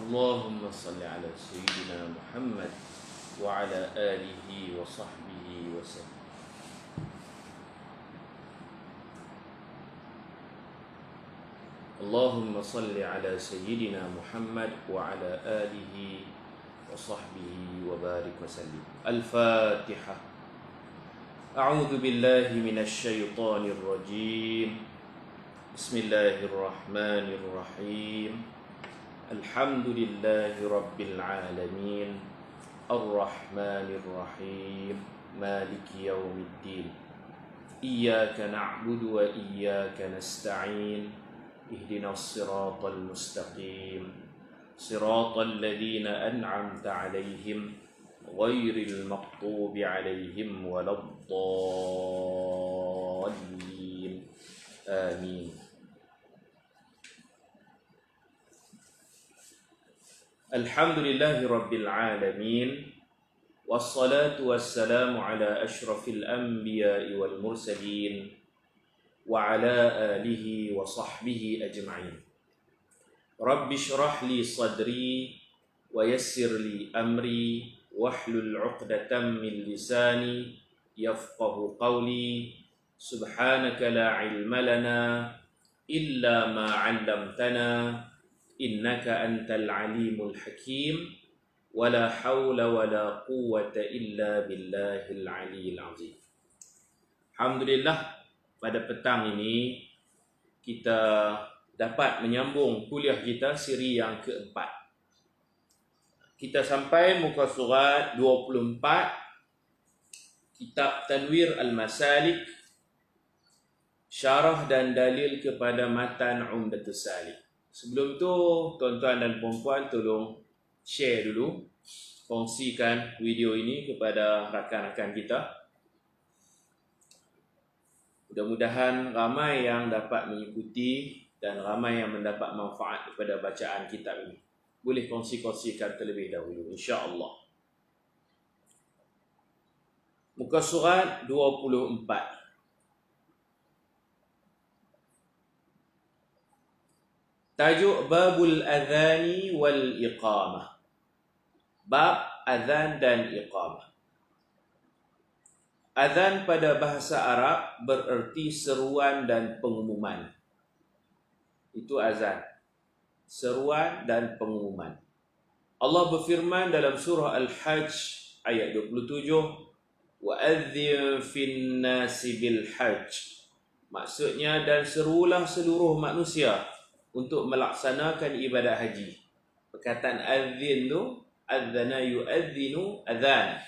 اللهم صل على سيدنا محمد وعلى آله وصحبه وسلم. اللهم صل على سيدنا محمد وعلى آله وصحبه وبارك وسلم. الفاتحة. أعوذ بالله من الشيطان الرجيم. بسم الله الرحمن الرحيم. الحمد لله رب العالمين الرحمن الرحيم مالك يوم الدين إياك نعبد وإياك نستعين اهدنا الصراط المستقيم صراط الذين أنعمت عليهم غير المغضوب عليهم ولا الضالين آمين. Alhamdulillahi Rabbil Alamin. Wassalatu wassalamu ala ashrafil anbiya'i wal mursalin wa ala alihi wa sahbihi ajma'in. Rabbi shrah li sadri wa yassir li amri wahlul 'uqdatam min lisani yafqahu qawli. Subhanaka la ilma lana illa ma 'allamtana innaka antal alimul hakim wala hawla wala quwwata illa billahil aliyil azim. Alhamdulillah, pada petang ini kita dapat menyambung kuliah kita siri yang keempat. Kita sampai muka surat 24, kitab Tanwir Al-Masalik, syarah dan dalil kepada matan Umdatus Salik. Sebelum tu, tuan-tuan dan puan-puan tolong share dulu, kongsikan video ini kepada rakan-rakan kita. Mudah-mudahan ramai yang dapat mengikuti dan ramai yang mendapat manfaat daripada bacaan kitab ini. Boleh kongsi-kongsikan terlebih dahulu, insya-Allah. Muka surat 24. Tajuk Babul Adhani wal Iqamah. Bab Adhan dan Iqamah. Adhan pada bahasa Arab bererti seruan dan pengumuman. Itu azan. Seruan dan pengumuman. Allah berfirman dalam surah Al-Hajj ayat 27, وَأَذِّنْ فِي النَّاسِ بِالْحَجِّ. Maksudnya, dan serulah seluruh manusia untuk melaksanakan ibadah haji. Perkataan azin tu, adzana yu'adzinu adhan.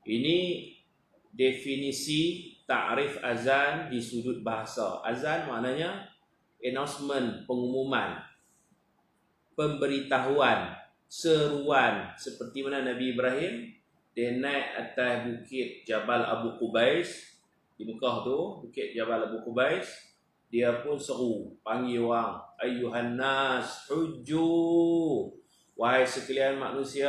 Ini definisi ta'rif azan di sudut bahasa. Azan maknanya announcement, pengumuman, pemberitahuan, seruan. Seperti mana Nabi Ibrahim, dia naik atas bukit Jabal Abu Qubais di Mekah tu, bukit Jabal Abu Qubais. Dia pun seru, panggil orang, ayyuhan nas hujju, wahai sekalian manusia,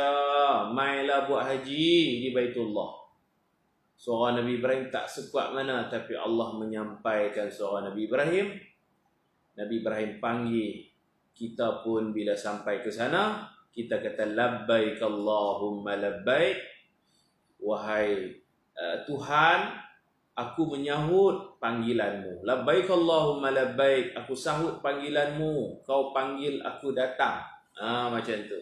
mailah buat haji di Baitullah. Suara Nabi Ibrahim tak sekuat mana, tapi Allah menyampaikan suara Nabi Ibrahim. Nabi Ibrahim panggil, kita pun bila sampai ke sana, kita kata labbaik Allahumma labbaik, wahai Tuhan, aku menyahut panggilanmu. Labbaik Allahumma labbaik, aku sahut panggilanmu. Kau panggil, aku datang. Macam tu.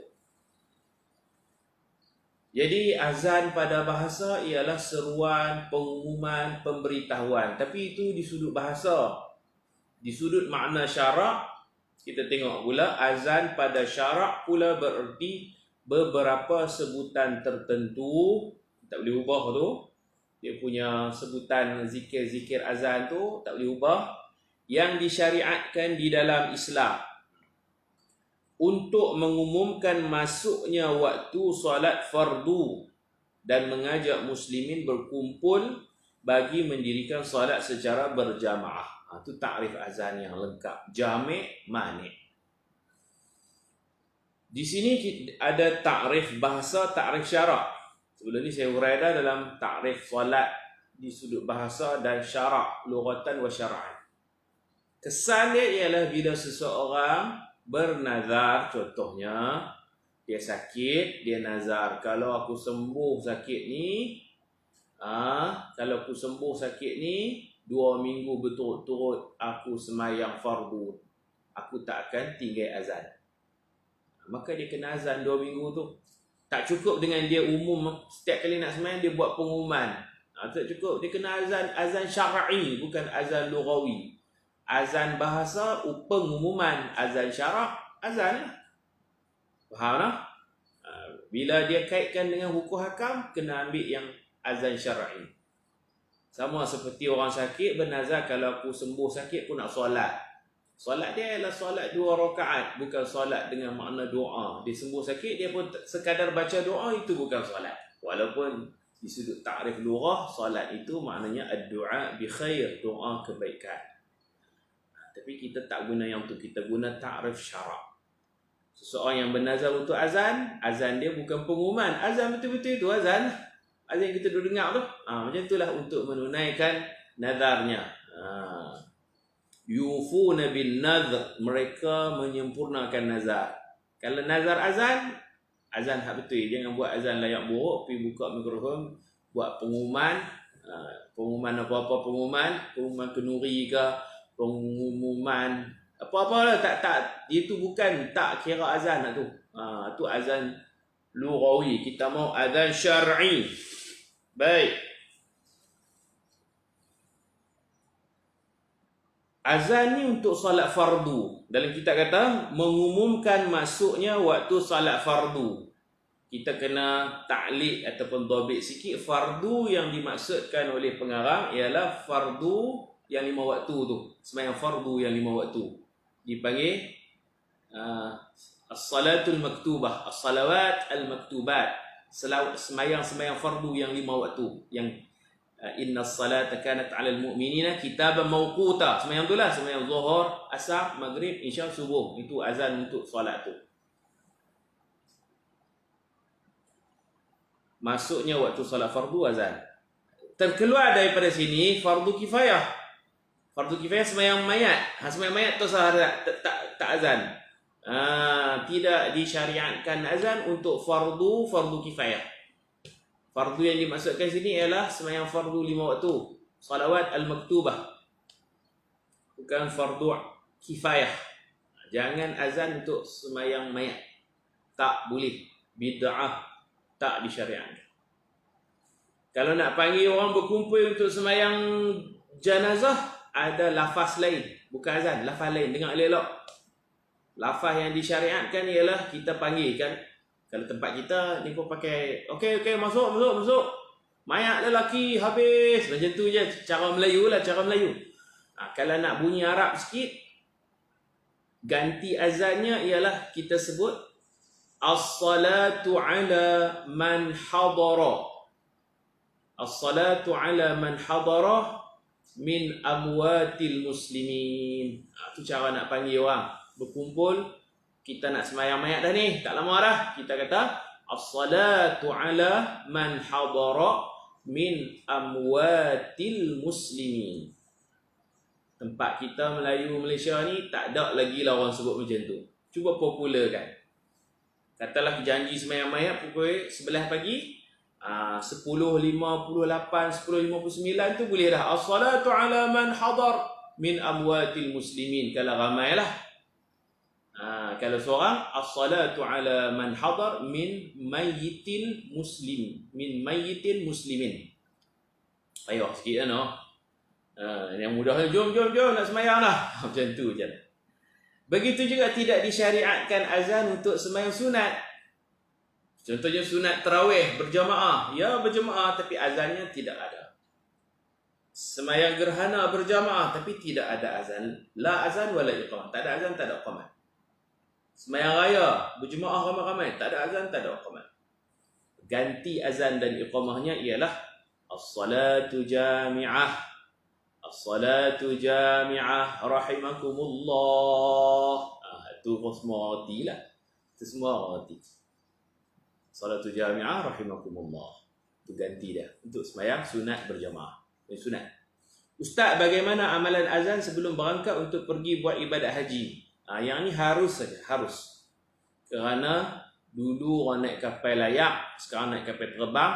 Jadi azan pada bahasa ialah seruan, pengumuman, pemberitahuan. Tapi itu di sudut bahasa. Di sudut makna syarak, kita tengok pula azan pada syarak pula bererti beberapa sebutan tertentu. Tak boleh ubah tu. Dia punya sebutan zikir-zikir azan tu tak boleh ubah, yang disyariatkan di dalam Islam untuk mengumumkan masuknya waktu solat fardu dan mengajak muslimin berkumpul bagi mendirikan solat secara berjamaah. Itu takrif azan yang lengkap, jami' mani'. Di sini ada takrif bahasa, takrif syarak. Sebelum ni saya hurai dah dalam takrif solat di sudut bahasa dan syarak, lughatan wa syara'an. Kesan dia ialah bila seseorang bernazar, contohnya dia sakit, dia nazar, kalau aku sembuh sakit ni, kalau aku sembuh sakit ni 2 minggu berturut-turut aku semayang fardu, aku tak akan tinggal azan. Maka dia kena azan 2 minggu tu. Tak cukup dengan dia umum setiap kali nak semayang dia buat pengumuman. Tak cukup, dia kena azan syar'i, bukan azan lughawi. Azan bahasa pengumuman, azan syarak, azan lah. Faham tak? Bila dia kaitkan dengan hukum hakam, kena ambil yang azan syar'i. Sama seperti orang sakit bernazar, kalau aku sembuh sakit aku nak solat. Solat dia adalah solat 2 rakaat, bukan solat dengan makna doa. Dia sembuh sakit, dia pun sekadar baca doa, itu bukan solat. Walaupun di sudut ta'rif lughah, solat itu maknanya ad-du'a bi khair, doa kebaikan. Tapi kita tak guna yang tu, kita guna ta'rif syarak. Seseorang yang bernazar untuk azan, azan dia bukan pengumuman, azan betul-betul itu azan. Azan yang kita dengar tu, macam itulah untuk menunaikan nazarnya. Yufuna bin nadhr, mereka menyempurnakan nazar. Kalau nazar azan, azan hak betul. Jangan buat azan layak buruk, pergi buka mikrofon, buat pengumuman, pengumuman apa-apa, pengumuman kenuri ke, pengumuman apa-apa lah, tak itu bukan, tak kira azan lah tu. Tu azan lughawi, kita mau azan syar'i. Baik. Azan ni untuk solat fardu. Dalam kitab kata mengumumkan masuknya waktu solat fardu. Kita kena ta'liq ataupun dhabit sikit. Fardu yang dimaksudkan oleh pengarang ialah fardu yang 5 waktu tu. Sembahyang fardu yang 5 waktu dipanggil as-salatul maktubah, as-salawat al-maktubat. Sembahyang fardu yang 5 waktu, yang inna salata kanat 'alal mu'minina kitaban mawquta. Sembahyang itulah, sembahyang zuhur, asar, maghrib, isya, subuh. Itu azan untuk solat tu. Masuknya waktu solat fardu azan. Terkeluar daripada sini fardu kifayah. Fardu kifayah sembahyang mayat. Sembahyang mayat tu tak azan. Tidak disyariatkan azan untuk fardu kifayah. Fardu yang dimaksudkan sini ialah sembahyang fardu 5 waktu, salawat al-maktubah, bukan fardu kifayah. Jangan azan untuk sembahyang mayat, tak boleh, bid'ah, tak disyariatkan. Kalau nak panggil orang berkumpul untuk sembahyang janazah, ada lafaz lain, bukan azan, lafaz lain, dengar elok. Lafaz yang disyariatkan ialah kita panggil kan. Kalau tempat kita ni pun pakai okey masuk. Mayat lelaki habis. Macam tu je cara Melayu lah, cara Melayu. Kalau nak bunyi Arab sikit, ganti azannya ialah kita sebut as-salatu ala man hadara. As-salatu ala man hadara min amwatil muslimin. Tu cara nak panggil orang berkumpul. Kita nak sembahyang mayat dah ni, tak lama dah. Kita kata as-salatu ala man hadara min amwatil muslimin. Tempat kita Melayu Malaysia ni tak ada lagi lah orang sebut macam tu. Cuba popularkan. Katalah janji sembahyang mayat pukul 11 pagi, 10.58, 10.59 tu boleh dah. As-salatu ala man hadar min amwatil muslimin. Kalau ramai lah. Kalau seorang, as-salatu ala man hadar min mayyitil muslim, min mayyitil muslimin. Ayo sikit kan. Yang mudah, jom nak sembahyang lah. Macam tu je. Begitu juga tidak disyariatkan azan untuk sembahyang sunat. Contohnya sunat tarawih berjamaah. Ya berjamaah tapi azannya tidak ada. Sembahyang gerhana berjamaah tapi tidak ada azan. La azan wala iqamah. Tak ada azan, tak ada iqamah. Sembahyang raya berjemaah ramai-ramai, tak ada azan, tak ada iqamah. Ganti azan dan iqamahnya ialah as-salatu jami'ah. As-salatu jami'ah rahimakumullah. Itu semua roti lah. Itu semua roti. Salatu jami'ah rahimakumullah. Itu ganti dah untuk sembahyang sunat berjamaah. Sunat. Ustaz, bagaimana amalan azan sebelum berangkat untuk pergi buat ibadat haji? Yang ni harus saja, harus. Kerana dulu orang naik kapal layak, sekarang naik kapal terbang.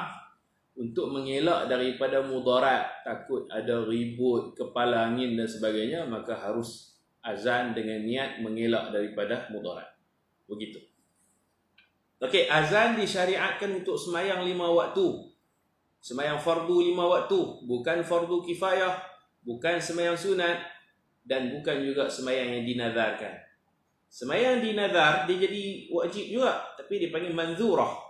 Untuk mengelak daripada mudarat, takut ada ribut, kepala angin dan sebagainya, maka harus azan dengan niat mengelak daripada mudarat. Begitu. Okey, azan disyariatkan untuk semayang 5 waktu. Semayang fardu 5 waktu, bukan fardu kifayah, bukan semayang sunat, dan bukan juga semayang yang dinazarkan. Semayang dinazar dia jadi wajib juga, tapi dipanggil manzurah.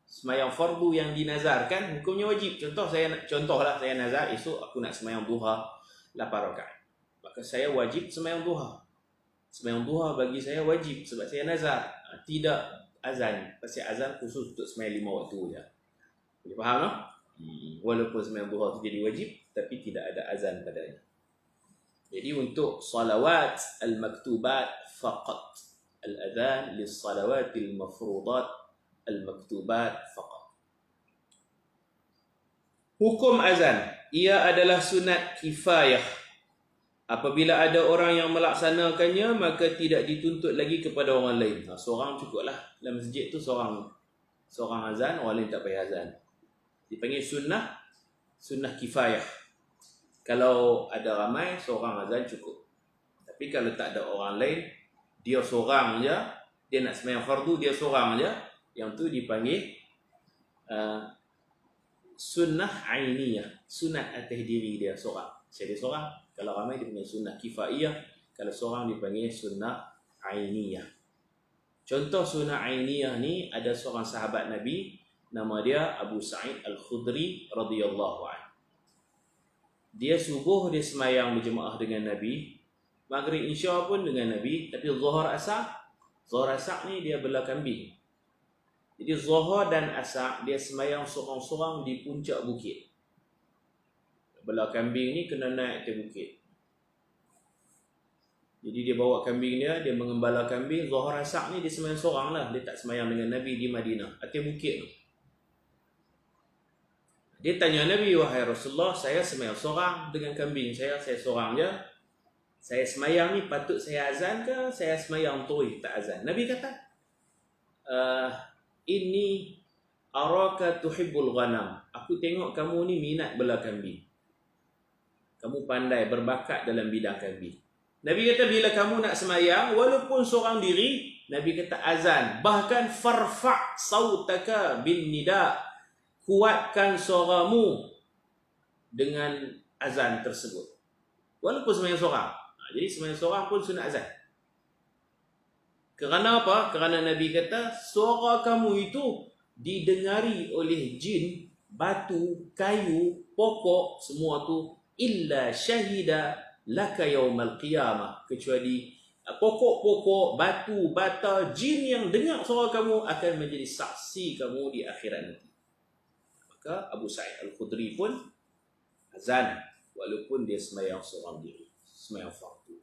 Semayang fardu yang dinazarkan hukumnya wajib. Contohlah saya nazar esok aku nak semayang duha 8 rakaat. Maka saya wajib semayang duha. Semayang duha bagi saya wajib sebab saya nazar. Tidak azan. Pasal azan khusus untuk semayang 5 waktu je. Boleh faham tak? Walaupun semayang duha itu jadi wajib, tapi tidak ada azan padanya. Jadi untuk salawat al-maktubat faqat. Al-adhan lis-salawatil mafruḍat al-maktubat faqat. Hukum azan, ia adalah sunat kifayah. Apabila ada orang yang melaksanakannya, maka tidak dituntut lagi kepada orang lain. Seorang cukuplah. Dalam masjid tu seorang azan, orang lain tak payah azan. Dipanggil sunnah kifayah. Kalau ada ramai, seorang azan cukup. Tapi kalau tak ada orang lain, dia seorang je, dia nak sembahyang fardu, dia seorang je, yang tu dipanggil sunnah ainiyah, sunat atas diri dia seorang. Saya dia seorang, kalau ramai dia panggil sunnah kifaiyah, kalau seorang dipanggil sunnah ainiyah. Contoh sunnah ainiyah ni, ada seorang sahabat Nabi, nama dia Abu Sa'id Al-Khudri radhiyallahu anhu. Dia subuh dia semayang berjemaah dengan Nabi, maghrib isya pun dengan Nabi, tapi zuhur asar ni dia bela kambing. Jadi zuhur dan asar dia semayang sorang-sorang di puncak bukit. Bela kambing ni kena naik ke bukit. Jadi dia bawa kambing dia mengembala kambing. Zuhur asar ni dia semayang sorang lah. Dia tak semayang dengan Nabi di Madinah, atas bukit tu. Dia tanya Nabi, wahai Rasulullah, saya semayang sorang dengan kambing saya sorang je. Saya semayang ni patut saya azan ke saya semayang terus tak azan? Nabi kata, inni araka tuhibbul ghanam. Aku tengok kamu ni minat bela kambing. Kamu pandai berbakat dalam bidang kambing. Nabi kata bila kamu nak semayang walaupun seorang diri, Nabi kata azan. Bahkan farfa' sautaka bin nida. Kuatkan suaramu dengan azan tersebut. Walaupun semayang seorang. Jadi semayang seorang pun sunat azan. Kerana apa? Kerana Nabi kata suara kamu itu didengari oleh jin, batu, kayu, pokok, semua tu illa syahida laka yaumal qiyamah. Kecuali pokok-pokok, batu, bata, jin yang dengar suara kamu akan menjadi saksi kamu di akhirat nanti. Maka Abu Sa'id Al-Khudri pun azan walaupun dia semayang seorang diri, semayang fardu.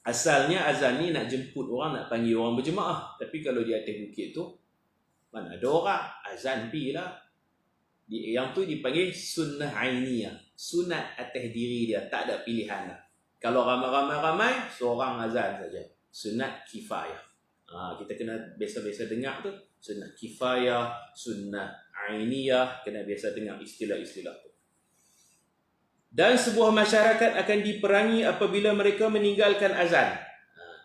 Asalnya azan ni nak jemput orang, nak panggil orang berjemaah. Tapi kalau di atas bukit tu mana ada orang, azan pilah. Yang tu dipanggil sunnah ainiyah, sunat atas diri dia, tak ada pilihan lah. Kalau ramai-ramai seorang azan saja, sunat kifayah. Kita kena biasa-biasa dengar tu, sunat kifayah, sunnah ainiyah, kena biasa dengar istilah-istilah tu. Dan sebuah masyarakat akan diperangi apabila mereka meninggalkan azan.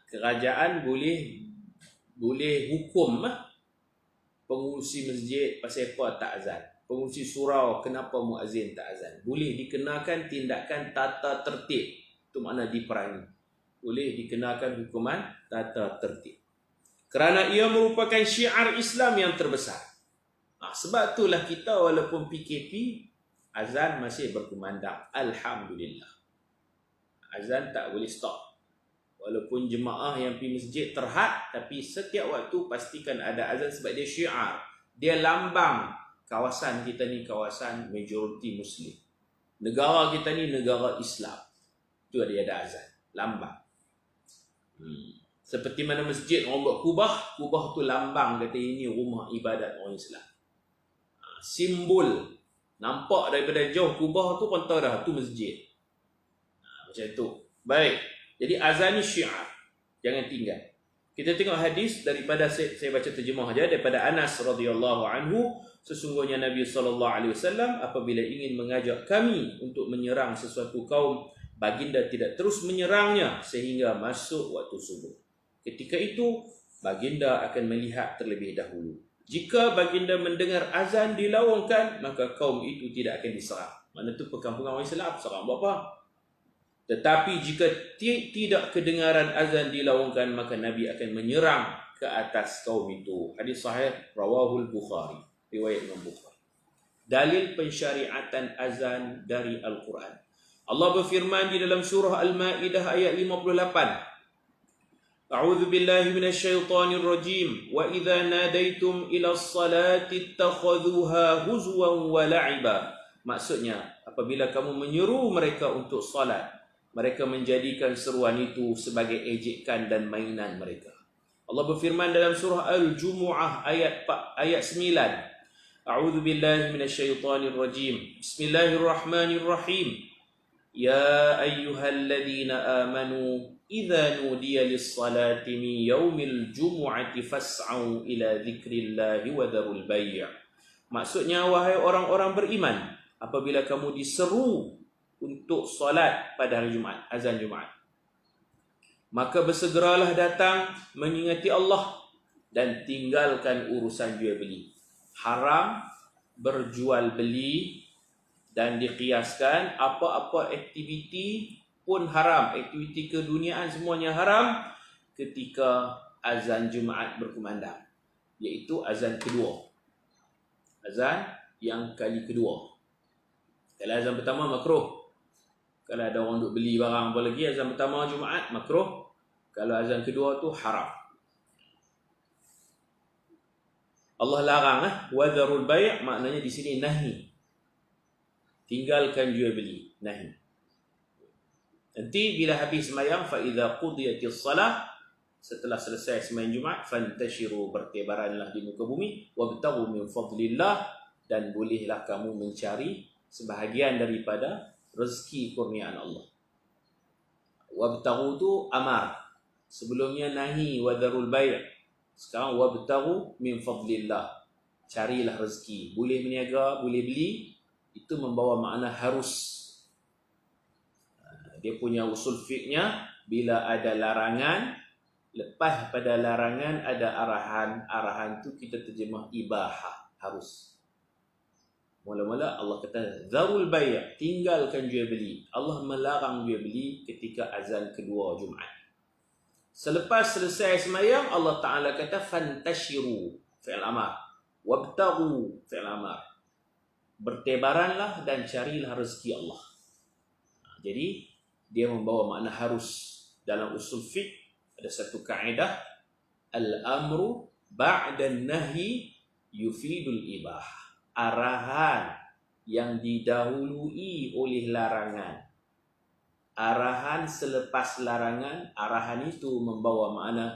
Kerajaan boleh hukum pengurusi masjid pasal apa tak azan. Pengurusi surau kenapa muazzin tak azan. Boleh dikenakan tindakan tata tertib. Itu makna diperangi. Boleh dikenakan hukuman tata tertib. Kerana ia merupakan syiar Islam yang terbesar. Sebab itulah kita walaupun PKP, azan masih berkumandang. Alhamdulillah. Azan tak boleh stop. Walaupun jemaah yang pergi masjid terhad, tapi setiap waktu pastikan ada azan sebab dia syiar. Dia lambang kawasan kita ni kawasan majoriti Muslim. Negara kita ni negara Islam. Itu dia ada azan. Lambang. Seperti mana masjid orang buat kubah tu lambang kata ini rumah ibadat orang Islam. Simbol. Nampak daripada jauh kubah tu pun tahu dah tu masjid. Macam tu. Baik. Jadi azan ni syiar. Jangan tinggal. Kita tengok hadis daripada saya baca terjemah saja daripada Anas radhiyallahu anhu, sesungguhnya Nabi SAW apabila ingin mengajak kami untuk menyerang sesuatu kaum, baginda tidak terus menyerangnya sehingga masuk waktu subuh. Ketika itu baginda akan melihat terlebih dahulu. Jika baginda mendengar azan dilaungkan, maka kaum itu tidak akan diserang. Mana tu perkampungan orang Islam, serang buat apa? Tetapi jika tidak kedengaran azan dilaungkan, maka Nabi akan menyerang ke atas kaum itu. Hadis sahih rawahul Bukhari, riwayat Imam Bukhari. Dalil pensyariatan azan dari Al-Quran. Allah berfirman di dalam surah Al-Maidah ayat 58. A'udzu billahi minasyaitonir rajim. Wa idza nadaitum ila as-salati ittakhadhuha huzwan wa la'iba. Maksudnya, apabila kamu menyeru mereka untuk salat, mereka menjadikan seruan itu sebagai ejekan dan mainan mereka. Allah berfirman dalam surah Al-Jumu'ah ayat 9. A'udzu billahi minasyaitonir rajim. Bismillahirrahmanirrahim. Ya ayyuhalladzina amanu idza nudiya lis-salati min yaumil jumu'ati fas'au ila dzikrillahi wa dzarul bai'. Maksudnya, wahai orang-orang beriman, apabila kamu diseru untuk solat pada hari Jumaat, azan Jumaat, maka bersegeralah datang mengingati Allah dan tinggalkan urusan jual beli. Haram berjual beli dan dikiaskan apa-apa aktiviti pun haram. Aktiviti keduniaan semuanya haram ketika azan Jumaat berkumandang, iaitu azan kedua. Azan yang kali kedua. Kalau azan pertama makruh. Kalau ada orang duk beli barang apa lagi, azan pertama Jumaat makruh. Kalau azan kedua tu haram. Allah larang wadharul bai', maknanya di sini nahi. Tinggalkan jual beli, nahi. Nanti bila habis sembahyang, fa idza qudiyatis salah, setelah selesai sembahyang Jumaat, fantashiru, bertebaranlah di muka bumi, wabtaghu min fadlillah, dan bolehlah kamu mencari sebahagian daripada rezeki kurniaan Allah. Wabtaghu tu amar. Sebelumnya nahi wadharul bai'. Sekarang wabtaghu min fadlillah. Carilah rezeki. Boleh berniaga, boleh beli, itu membawa makna harus. Dia punya usul fiqhnya, bila ada larangan, lepas pada larangan ada arahan. Arahan tu kita terjemah ibahah, harus. Mula-mula Allah kata zarul bai', tinggalkan jual beli. Allah melarang jual beli ketika azan kedua Jumaat. Selepas selesai sembahyang, Allah Ta'ala kata fantashiru, fi'il amar, wabtaghu, fi'il amar. Bertebaranlah dan carilah rezeki Allah. Jadi dia membawa makna harus. Dalam usul fiqh ada satu kaedah, al-amru ba'da an-nahyi yufidul ibah. Arahan yang didahului oleh larangan, arahan selepas larangan, arahan itu membawa makna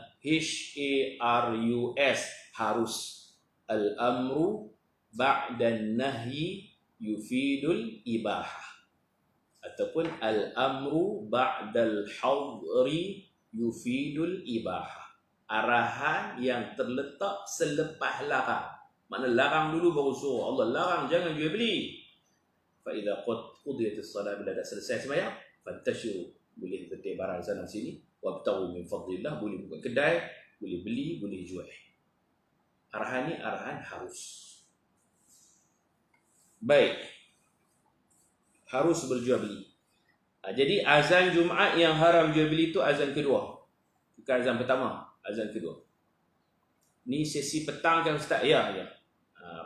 HARUS, harus. Al-amru ba'dan nahyi yufidul ibahah, ataupun al-amru ba'dal hadri yufidul ibahah. Arahan yang terletak selepas larang. Makna larang dulu baru suruh. Allah larang jangan jual beli. Fa idza qudiyatis salat, bila dah selesai sembahyang, fantashiru, boleh bertebaran sana sini, wabtaghu min fadlillah, boleh buka kedai, boleh beli, boleh jual. Arahan ni arahan harus. Baik. Harus berjual beli. Jadi azan Jumaat yang haram jual beli itu azan kedua. Bukan azan pertama, azan kedua. Ni sesi petang kan Ustaz? Ya.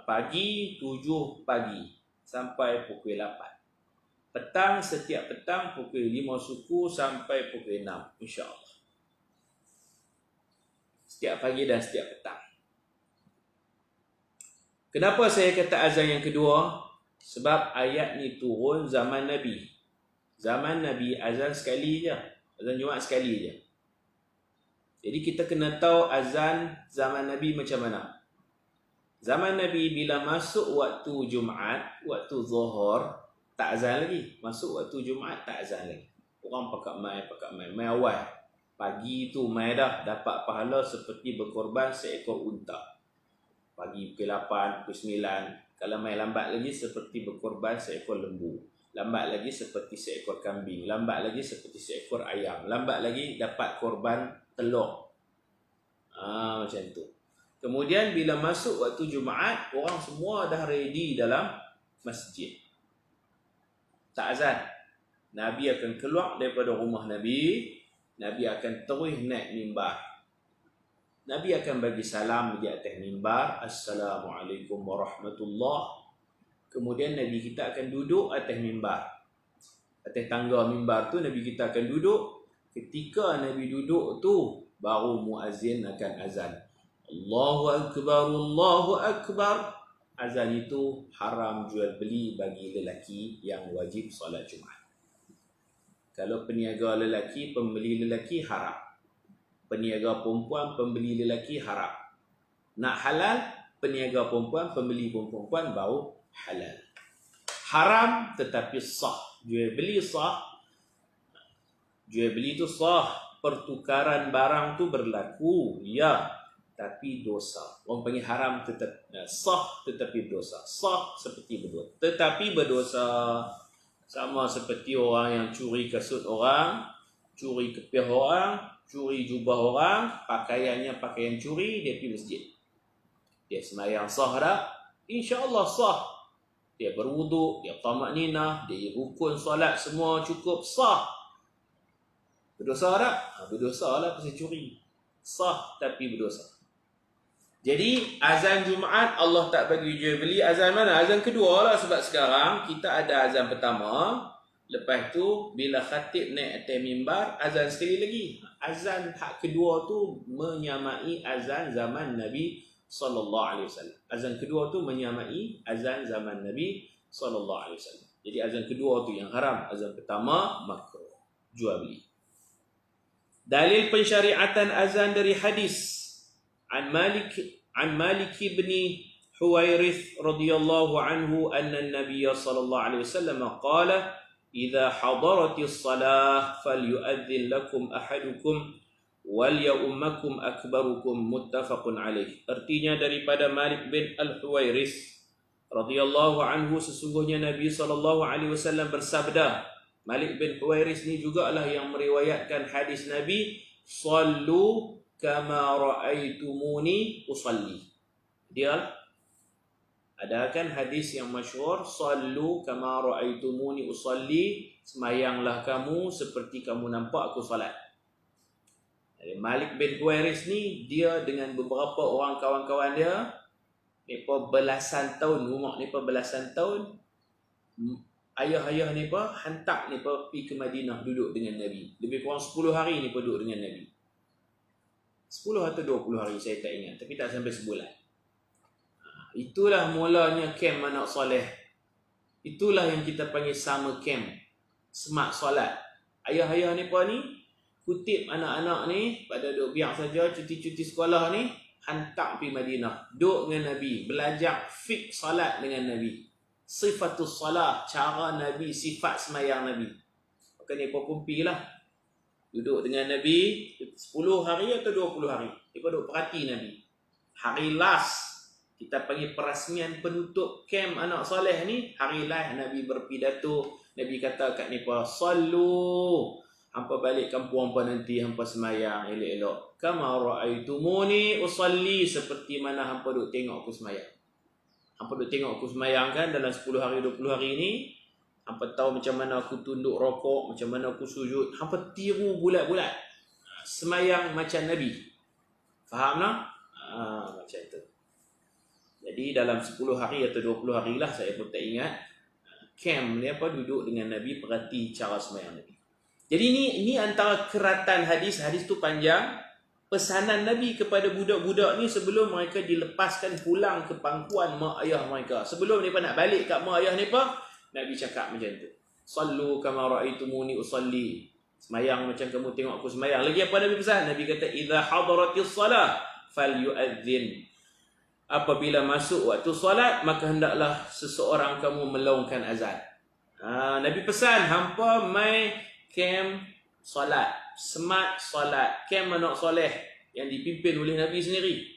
Pagi 7 pagi sampai pukul 8. Petang, setiap petang pukul 5 suku sampai pukul 6, insya-Allah. Setiap pagi dan setiap petang. Kenapa saya kata azan yang kedua? Sebab ayat ni turun zaman Nabi. Zaman Nabi azan sekali je. Azan Jumaat sekali je. Jadi kita kena tahu azan zaman Nabi macam mana. Zaman Nabi bila masuk waktu Jumaat, waktu Zuhur, tak azan lagi. Masuk waktu Jumaat tak azan lagi. Orang pakat mai awal. Pagi tu mai dah dapat pahala seperti berkorban seekor unta. Pagi pukul 8, pukul 9. Kalau mai lambat lagi seperti berkorban seekor lembu. Lambat lagi seperti seekor kambing. Lambat lagi seperti seekor ayam. Lambat lagi dapat korban telur. Macam tu. Kemudian bila masuk waktu Jumaat, orang semua dah ready dalam masjid. Tak azan. Nabi akan keluar daripada rumah Nabi. Nabi akan terus naik mimbar. Nabi akan bagi salam di atas mimbar. Assalamualaikum warahmatullahi. Kemudian Nabi kita akan duduk atas mimbar. Atas tangga mimbar tu Nabi kita akan duduk. Ketika Nabi duduk tu, baru muazzin akan azan. Allahu Akbar, Allahu Akbar. Azan itu haram jual beli bagi lelaki yang wajib solat Jumaat. Kalau peniaga lelaki, pembeli lelaki haram. Peniaga perempuan, pembeli lelaki haram. Nak halal, peniaga perempuan, pembeli perempuan baru halal. Haram tetapi sah. Jual beli sah. Jual beli itu sah. Pertukaran barang tu berlaku. Ya. Tapi dosa. Orang panggil haram tetap sah tetapi berdosa. Sah seperti berdosa. Tetapi berdosa. Sama seperti orang yang curi kasut orang, curi kepiah orang, curi jubah orang, pakaiannya pakaian curi, dia pergi masjid. Dia semayang sah tak? InsyaAllah sah. Dia berwuduk, dia tamakninah, dia rukun solat, semua cukup, sah. Berdosa tak? Berdosa lah pasal curi. Sah tapi berdosa. Jadi azan Jumaat Allah tak bagi jual beli. Azan mana? Azan kedua lah, sebab sekarang kita ada azan pertama. Lepas tu bila khatib naik atas mimbar, azan sekali lagi. Azan hak kedua tu menyamai azan zaman Nabi SAW. Azan kedua tu menyamai azan zaman Nabi SAW. Jadi azan kedua tu yang haram. Azan pertama makruh jual beli. Dalil pensyariatan azan dari hadis عن مالك بن حويرث رضي الله عنه أن النبي صلى الله عليه وسلم قال إذا حضرت الصلاة فليؤذن لكم أحدكم وليؤمكم أكبركم متفق عليه. Artinya daripada Malik bin Al-Huwairith radhiyallahu anhu, sesungguhnya Nabi SAW bersabda. Malik bin Huwairith ni jugalah yang meriwayatkan hadis Nabi, sallu kama ra'aitumuni usalli. Dia ada kan hadis yang masyhur, sallu kama ra'aitumuni usalli, semayanglah kamu seperti kamu nampak aku salat. Malik bin Huwairith ni, dia dengan beberapa orang kawan-kawan dia, mereka belasan tahun, umur mereka belasan tahun, ayah-ayah mereka hantar mereka pergi ke Madinah duduk dengan Nabi. Lebih kurang 10 hari mereka duduk dengan Nabi. 10 atau 20 hari saya tak ingat, tapi tak sampai sebulan. Itulah mulanya kem anak soleh. Itulah yang kita panggil summer camp, semak solat. Ayah-ayah ni kutip anak-anak ni pada duk biar saja cuti-cuti sekolah ni, hantar pergi Madinah, duduk dengan Nabi, belajar fiqh solat dengan Nabi, sifatus salat, cara Nabi, sifat semayang Nabi. Maka ni pun pergilah duduk dengan Nabi 10 hari atau 20 hari. Dia duduk perhati Nabi. Hari last, kita panggil perasmian penutup kem anak soleh ni, hari last Nabi berpidato. Nabi kata kat mereka, sallu, hampa balik kampung hampa nanti, hampa semayang elok-elok, kama ra'aitumuni usalli, seperti mana hampa duk tengok aku semayang. Hampa duk tengok aku semayang kan dalam 10 hari 20 hari ni. Hampa tahu macam mana aku tunduk rokok, macam mana aku sujud. Hampa tiru bulat-bulat. Semayang macam Nabi. Faham tak? Macam tu. Jadi dalam 10 hari atau 20 hari lah, saya pun tak ingat, camp ni duduk dengan Nabi, perhati cara semayang Nabi. Jadi ni antara keratan hadis. Hadis tu panjang. Pesanan Nabi kepada budak-budak ni sebelum mereka dilepaskan pulang ke pangkuan mak ayah mereka. Sebelum mereka nak balik kat mak ayah mereka, Nabi cakap macam tu. Sallu kama ra'aitumuni usalli. Semayang macam kamu tengok aku semayang. Lagi apa Nabi pesan? Nabi kata, idza hadaratis salah falyu'adzin. Apabila masuk waktu solat, maka hendaklah seseorang kamu melaungkan azan. Nabi pesan, hampa mai camp solat, smart solat, kem anak soleh yang dipimpin oleh Nabi sendiri.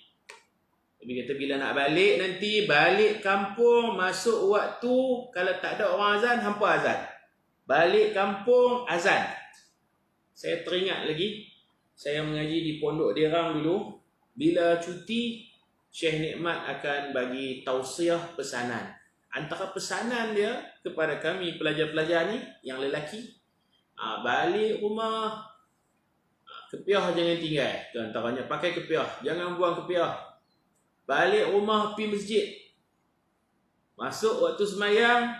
Nabi kata bila nak balik nanti, balik kampung, masuk waktu, kalau tak ada orang azan, hampa azan. Balik kampung, azan. Saya teringat lagi, saya mengaji di Pondok Derang dulu, bila cuti, Syekh Nikmat akan bagi tausiah pesanan. Antara pesanan dia kepada kami pelajar-pelajar ni yang lelaki, balik rumah, kepiah jangan tinggal. Itu antaranya, pakai kepiah, jangan buang kepiah. Balik rumah pergi masjid. Masuk waktu semayang,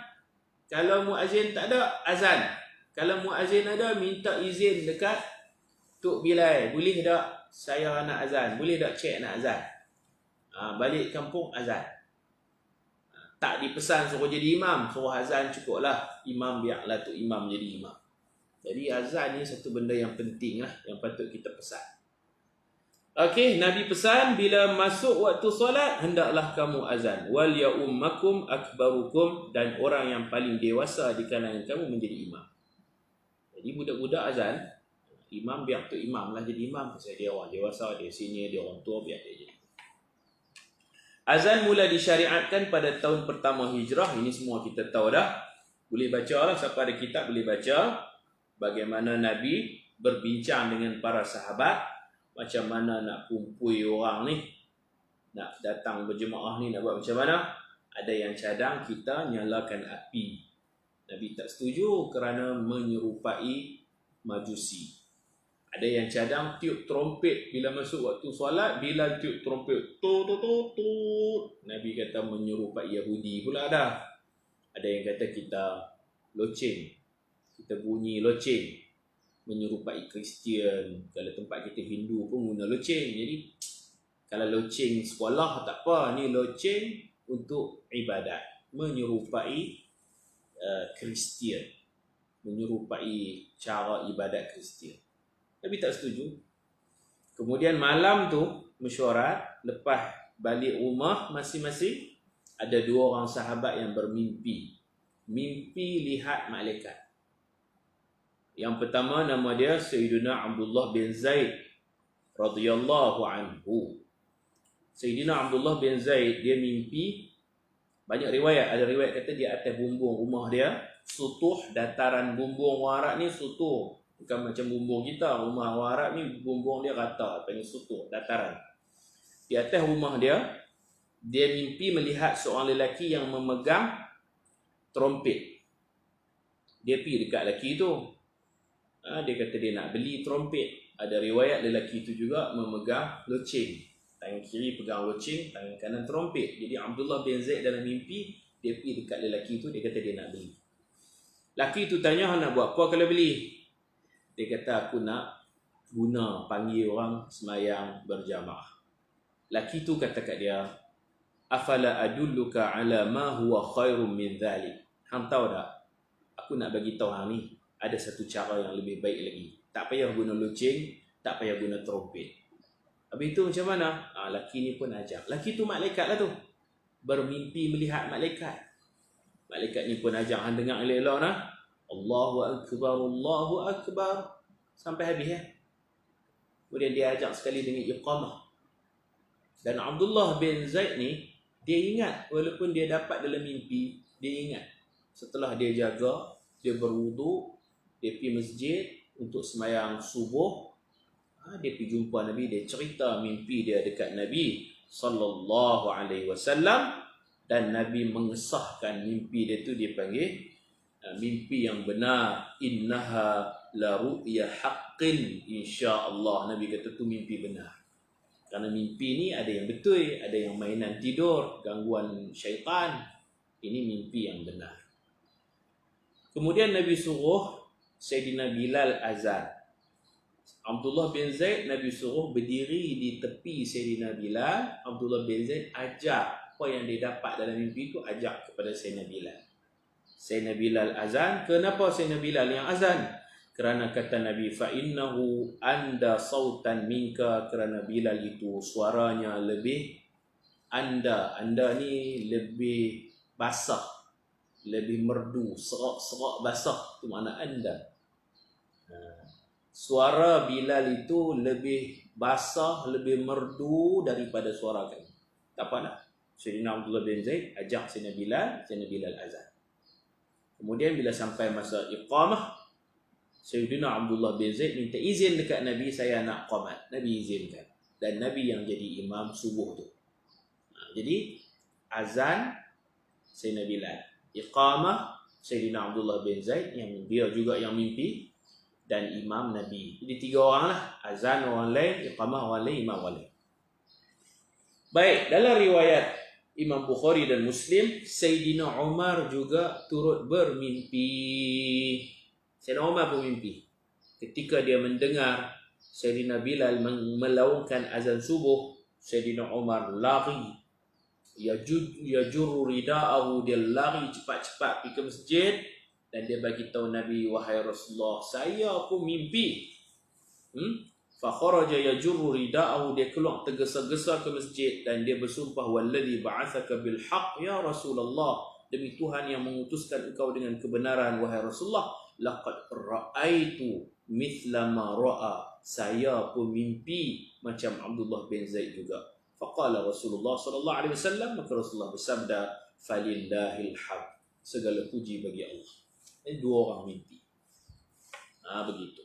kalau muazzin tak ada, azan. Kalau muazzin ada, minta izin dekat Tok Bilal. Boleh tak saya nak azan? Boleh tak cik nak azan? Balik kampung, azan. Tak dipesan suruh jadi imam, suruh azan cukuplah. Imam biarlah Tok Imam jadi imam. Jadi azan ni satu benda yang penting lah, yang patut kita pesan. Okey, Nabi pesan bila masuk waktu solat hendaklah kamu azan. Wal ya ummakum akbarukum, dan orang yang paling dewasa di kalangan kamu menjadi imam. Jadi budak-budak azan, imam biar Tok Imam lah jadi imam. Pasal dia orang dewasa, dia senior, dia orang tua, biar dia jadi. Azan mula disyariatkan pada tahun pertama hijrah. Ini semua kita tahu dah. Boleh baca lah, siapa ada kitab boleh baca bagaimana Nabi berbincang dengan para sahabat, macam mana nak kumpul orang ni, nak datang berjemaah ni, nak buat macam mana. Ada yang cadang kita nyalakan api. Nabi tak setuju kerana menyerupai Majusi. Ada yang cadang tiup trompet bila masuk waktu solat. Bila tiup trompet, Nabi kata menyerupai Yahudi pula dah. Ada yang kata kita loceng, kita bunyi loceng, menyerupai Kristian. Kalau tempat kita Hindu pun guna loceng. Jadi kalau loceng sekolah tak apa, ni loceng untuk ibadat, menyerupai Kristian, menyerupai cara ibadat Kristian. Nabi tak setuju. Kemudian malam tu mesyuarat, lepas balik rumah masing-masing, ada dua orang sahabat yang bermimpi. Mimpi lihat malaikat. Yang pertama nama dia Sayyidina Abdullah bin Zaid radhiyallahu anhu. Sayyidina Abdullah bin Zaid dia mimpi, banyak riwayat, ada riwayat kata di atas bumbung rumah dia, sutuh dataran bumbung orang Arab ni sutuh. Bukan macam bumbung kita, rumah orang Arab ni bumbung dia rata, panggil sutuh, dataran. Di atas rumah dia mimpi melihat seorang lelaki yang memegang trompet. Dia pergi dekat lelaki tu. Dia kata dia nak beli trompet. Ada riwayat lelaki itu juga memegang loceng. Tangan kiri pegang loceng, tangan kanan trompet. Jadi Abdullah bin Zaid dalam mimpi, dia pergi dekat lelaki itu, dia kata dia nak beli. Lelaki itu tanya, nak buat apa kalau beli? Dia kata aku nak guna panggil orang semayang berjamaah. Lelaki itu kata kat dia, afala adulluka ala ma huwa khairum min dhalik. Hang tahu tak? Aku nak bagi tahu hang ni, ada satu cara yang lebih baik lagi. Tak payah guna loceng, tak payah guna trompet. Habis itu macam mana? Lelaki ni pun ajak. Lelaki tu malaikat lah tu. Bermimpi melihat malaikat. Malaikat ni pun ajak hang dengar elok-elok nah. Allahu Akbar, Allahu Akbar. Sampai habis ya. Kemudian dia ajak sekali dengan iqamah. Dan Abdullah bin Zaid ni, dia ingat, walaupun dia dapat dalam mimpi, dia ingat. Setelah dia jaga, dia berwuduk, dia pergi masjid untuk sembahyang subuh. Dia pergi jumpa Nabi, dia cerita mimpi dia dekat Nabi sallallahu alaihi wasallam, dan Nabi mengesahkan mimpi dia tu, dia panggil mimpi yang benar. Innaha la ru'ya haqqin, insya-Allah. Nabi kata tu mimpi benar. Kerana mimpi ni ada yang betul, ada yang mainan tidur, gangguan syaitan. Ini mimpi yang benar. Kemudian Nabi suruh Sayyidina Bilal azan. Abdullah bin Zaid Nabi suruh berdiri di tepi Sayyidina Bilal. Abdullah bin Zaid ajak apa yang dia dapat dalam mimpi itu, ajak kepada Sayyidina Bilal. Sayyidina Bilal azan. Kenapa Sayyidina Bilal yang azan? Kerana kata Nabi, fa innahu anda sautan minka, kerana Bilal itu suaranya lebih anda ni lebih basah, lebih merdu, serak-serak basah, itu makna anda. suara Bilal itu lebih basah, lebih merdu daripada suara kami. Tak apa nak. Sayyidina Abdullah bin Zaid ajak Sayyidina Bilal azan. Kemudian bila sampai masa iqamah, Sayyidina Abdullah bin Zaid minta izin dekat Nabi, saya nak qamat. Nabi izinkan. Dan Nabi yang jadi imam subuh tu. Jadi azan Sayyidina Bilal, iqamah Sayyidina Abdullah bin Zaid yang dia juga yang mimpi, dan imam Nabi. Jadi 3 orang lah. Azan orang lain, iqamah orang lain, imam orang lain. Baik, dalam riwayat Imam Bukhari dan Muslim, Sayyidina Umar juga turut bermimpi. Sayyidina Umar pun mimpi. Ketika dia mendengar Sayyidina Bilal melaungkan azan subuh, Sayyidina Umar lari. Yajurru rida'ahu, dia lari cepat-cepat pergi ke masjid. Dan dia bagi tahu Nabi, wahai Rasulullah, saya pun mimpi. Fa kharaja yajurru rida'ahu, dia keluar tergesa-gesa ke masjid dan dia bersumpah, walladzi ba'atsaka bil haqq ya Rasulullah, demi Tuhan yang mengutuskan engkau dengan kebenaran wahai Rasulullah, laqad ra'aitu mithla ma ra'a, saya pun mimpi macam Abdullah bin Zaid juga. Faqala Rasulullah sallallahu alaihi wasallam, maka Rasulullah bersabda, falillahil hamd, segala puji bagi Allah. Ini 2 orang mimpi. Begitu.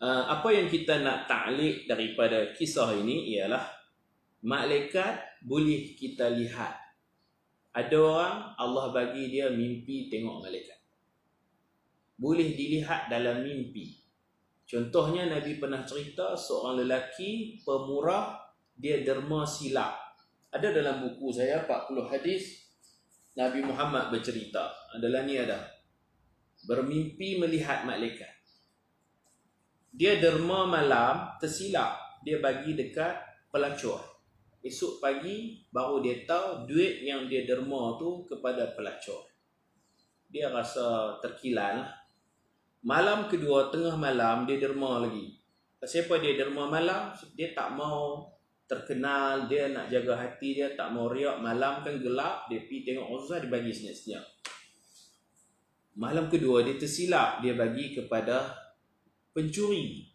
Apa yang kita nak ta'liq daripada kisah ini ialah malaikat boleh kita lihat. Ada orang Allah bagi dia mimpi tengok malaikat. Boleh dilihat dalam mimpi. Contohnya Nabi pernah cerita seorang lelaki pemurah, dia derma silap. Ada dalam buku saya 40 hadis Nabi Muhammad bercerita. Adalah ni ada. Bermimpi melihat malaikat. Dia derma malam, tersilap. Dia bagi dekat pelacur. Esok pagi baru dia tahu duit yang dia derma tu kepada pelacur. Dia rasa terkilan. Malam kedua, tengah malam, dia derma lagi. Siapa dia derma malam? Dia tak mau terkenal, dia nak jaga hati dia, tak mau riak. Malam kan gelap, dia pergi tengok Rasulullah, dia bagi senyap-senyap. Malam kedua, dia tersilap, dia bagi kepada pencuri.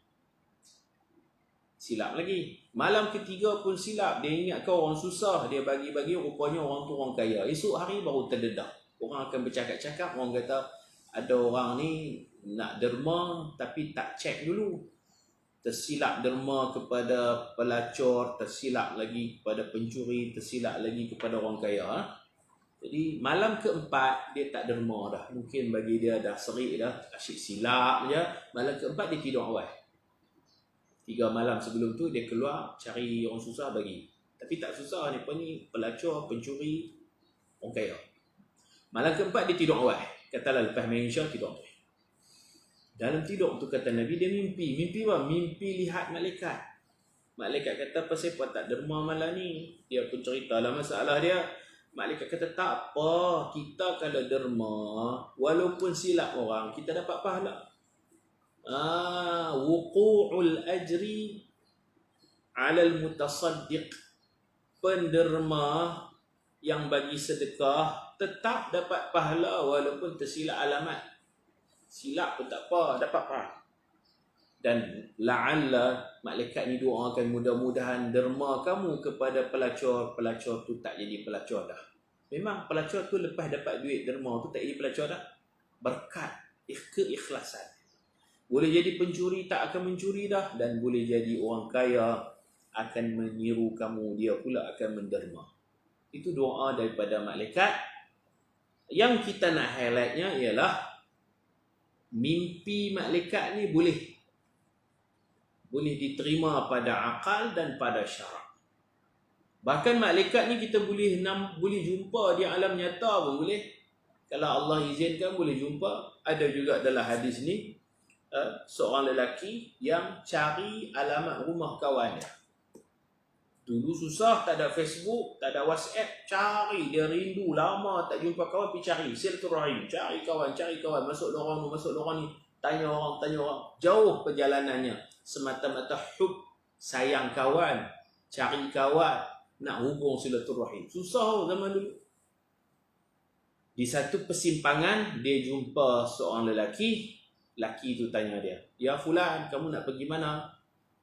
Silap lagi. Malam ketiga pun silap, dia ingat kau orang susah, dia bagi-bagi, rupanya orang tu orang kaya. Esok hari baru terdedah. Orang akan bercakap-cakap, orang kata ada orang ni nak derma tapi tak cek dulu. Tersilap derma kepada pelacur, tersilap lagi kepada pencuri, tersilap lagi kepada orang kaya. Jadi malam keempat dia tak derma dah. Mungkin bagi dia dah serik dah, asyik silap je. Malam keempat dia tidur awal. 3 malam sebelum tu dia keluar cari orang susah bagi. Tapi tak susah ni, apa ni, pelacur, pencuri, orang kaya. Malam keempat dia tidur awal. Katalah lepas main Isya tidur awal. Dalam tidur tu kata Nabi, dia mimpi. Mimpi apa? Mimpi lihat malaikat. Malaikat kata, pasal apa tak derma malam ni? Dia pun ceritalah masalah dia. Malaikat kata, tak apa. Kita kalau derma, walaupun silap orang, kita dapat pahala. Wuqu'ul ajri alal mutasaddiq. Penderma yang bagi sedekah tetap dapat pahala walaupun tersilap alamat. Silap pun tak apa, dapat pahala. Dan la'alla malaikat ni doakan mudah-mudahan derma kamu kepada pelacur. Pelacur tu tak jadi pelacur dah. Memang pelacur tu lepas dapat duit derma tu tak jadi pelacur dah. Berkat keikhlasan. Boleh jadi pencuri tak akan mencuri dah. Dan boleh jadi orang kaya akan meniru kamu, dia pula akan menderma. Itu doa daripada malaikat. Yang kita nak highlightnya ialah mimpi malaikat ni boleh diterima pada akal dan pada syarak. Bahkan malaikat ni kita boleh jumpa di alam nyata pun boleh. Kalau Allah izinkan boleh jumpa. Ada juga dalam hadis ni seorang lelaki yang cari alamat rumah kawan dia. Dulu susah, tak ada Facebook, tak ada WhatsApp, cari, dia rindu lama tak jumpa kawan, pergi cari silaturahim, cari kawan, masuk lorong ni, tanya orang, jauh perjalanannya semata-mata hub, sayang kawan, cari kawan, nak hubung silaturahim. Susah zaman dulu. Di satu persimpangan dia jumpa seorang lelaki Laki tu tanya dia, "Ya fulan, kamu nak pergi mana?"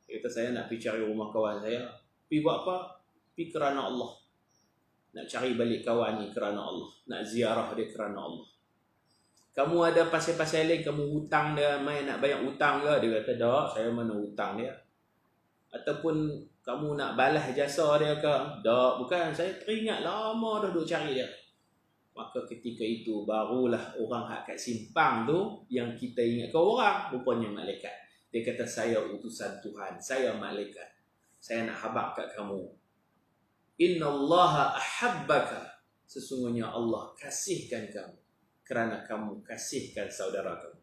Dia kata, "Saya nak pergi cari rumah kawan saya." "Pergi buat apa?" "Pergi kerana Allah. Nak cari balik kawan ni kerana Allah. Nak ziarah dia kerana Allah." "Kamu ada pasal-pasal lain, kamu hutang dia, main nak bayar hutang ke?" Dia kata, "Tak, saya mana hutang dia." "Ataupun kamu nak balas jasa dia ke?" "Tak, bukan, saya teringat lama dah duk cari dia." Maka ketika itu barulah orang hak kat simpang tu yang kita ingat ke orang, rupanya malaikat. Dia kata, "Saya utusan Tuhan, saya malaikat. Saya nak habaq kat kamu. Innallaha ahabbaka." Sesungguhnya Allah kasihkan kamu kerana kamu kasihkan saudara kamu.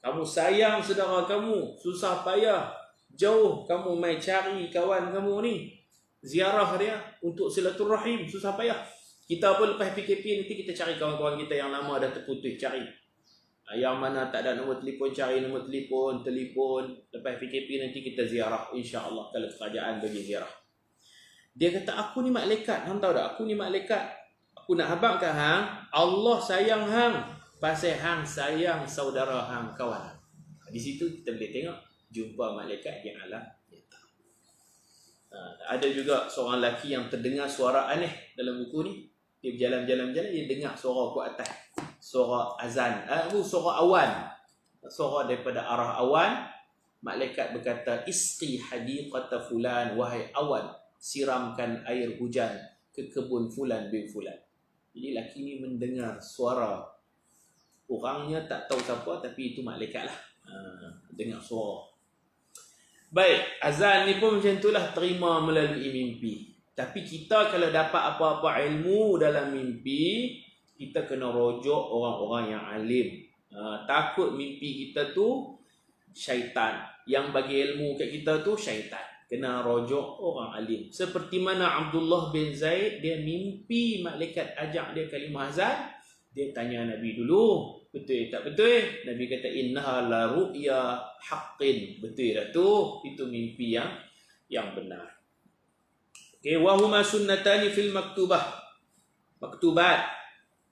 Kamu sayang saudara kamu, susah payah, jauh kamu mai cari kawan kamu ni, ziarah dia untuk silaturahim, susah payah. Kita pun lepas PKP nanti kita cari kawan-kawan kita yang lama dah terputus, cari. Yang mana tak ada nombor telefon, cari nombor telefon. Lepas PKP nanti kita ziarah, insya-Allah kalau kerajaan bagi ziarah. Dia kata, "Aku ni malaikat, hang tahu tak? Aku ni malaikat. Aku nak habaq kat hang, Allah sayang hang pasal hang sayang saudara hang, kawan." Di situ kita boleh tengok jumpa malaikat di alam nyata. Ada juga seorang lelaki yang terdengar suara aneh dalam buku ni. Dia berjalan-jalan, dia dengar suara ke atas, suara azan, suara awan, suara daripada arah awan. Malaikat berkata, "Isqi hadiqata fulan, wahai awan, siramkan air hujan ke kebun fulan bin fulan." Jadi lelaki ni mendengar suara, orangnya tak tahu siapa, tapi itu malaikat lah, dengar suara. Baik, azan ni pun macam itulah, terima melalui mimpi. Tapi kita kalau dapat apa-apa ilmu dalam mimpi, kita kena rujuk orang-orang yang alim. Takut mimpi kita tu syaitan. Yang bagi ilmu kat kita tu syaitan. Kena rujuk orang alim. Seperti mana Abdullah bin Zaid, dia mimpi malaikat ajak dia kalimah azan. Dia tanya Nabi dulu, "Betul tak betul?" Nabi kata, "Innaha la ru'ya haqqin." Betul dah tu, itu mimpi yang benar. Okay, wa huma sunnatani fil maktubat.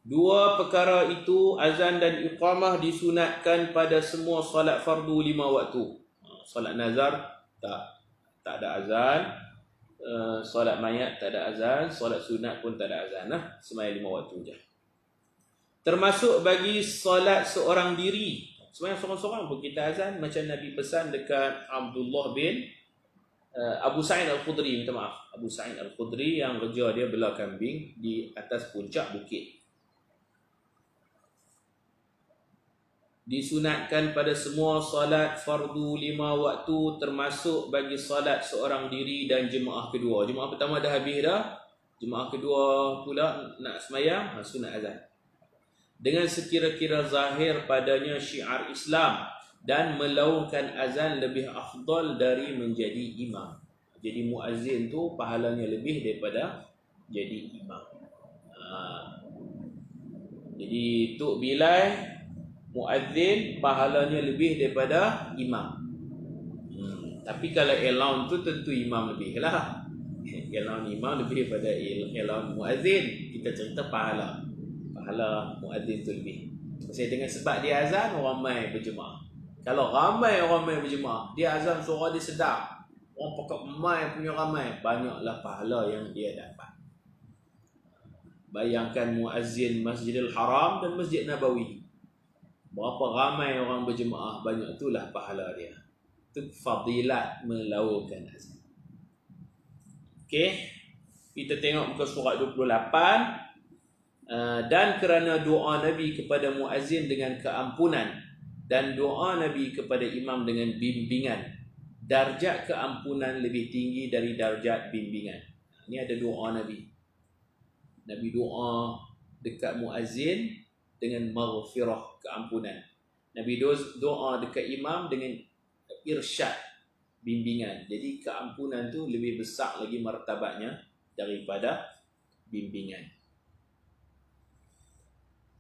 Dua perkara itu, azan dan iqamah, disunatkan pada semua solat fardu 5 waktu. Solat nazar tak ada azan, solat mayat tak ada azan, solat sunat pun tak ada azan, sembahyang 5 waktu je. Termasuk bagi solat seorang diri, sembahyang seorang-seorang pun kita azan, macam Nabi pesan dekat Abdullah bin Abu Sa'id Al-Khudri, minta maaf, Abu Sa'id Al-Khudri yang kerja dia bela kambing di atas puncak bukit. Disunatkan pada semua solat fardu 5 waktu, termasuk bagi solat seorang diri dan jemaah kedua. Jemaah pertama dah habis dah, jemaah kedua pula nak sembahyang, sunat azan. Dengan sekira-kira zahir padanya syiar Islam dan melaungkan azan lebih afdal dari menjadi imam. Jadi muazzin tu pahalanya lebih daripada jadi imam. Jadi Tok Bilal muazzin pahalanya lebih daripada imam. Tapi kalau elan tu tentu imam lebih lah. Elan imam lebih daripada elan muazzin. Kita cerita pahala muazzin tu lebih. Saya dengan sebab dia azan, orang ramai berjemaah. Kalau ramai orang mai berjemaah, dia azan suara dia sedap, orang pokok mai punya ramai, banyaklah pahala yang dia dapat. Bayangkan muazzin Masjidil Haram dan Masjid Nabawi, berapa ramai orang berjemaah, banyak itulah pahala dia. Itu fadilat melaungkan azan. Okey, kita tengok muka surat 28. Dan kerana doa Nabi kepada muazzin dengan keampunan dan doa Nabi kepada imam dengan bimbingan, darjat keampunan lebih tinggi dari darjat bimbingan. Ini ada doa Nabi. Nabi doa dekat muazzin dengan maghfirah, keampunan. Nabi doa dekat imam dengan irsyad, bimbingan. Jadi keampunan tu lebih besar lagi martabatnya daripada bimbingan.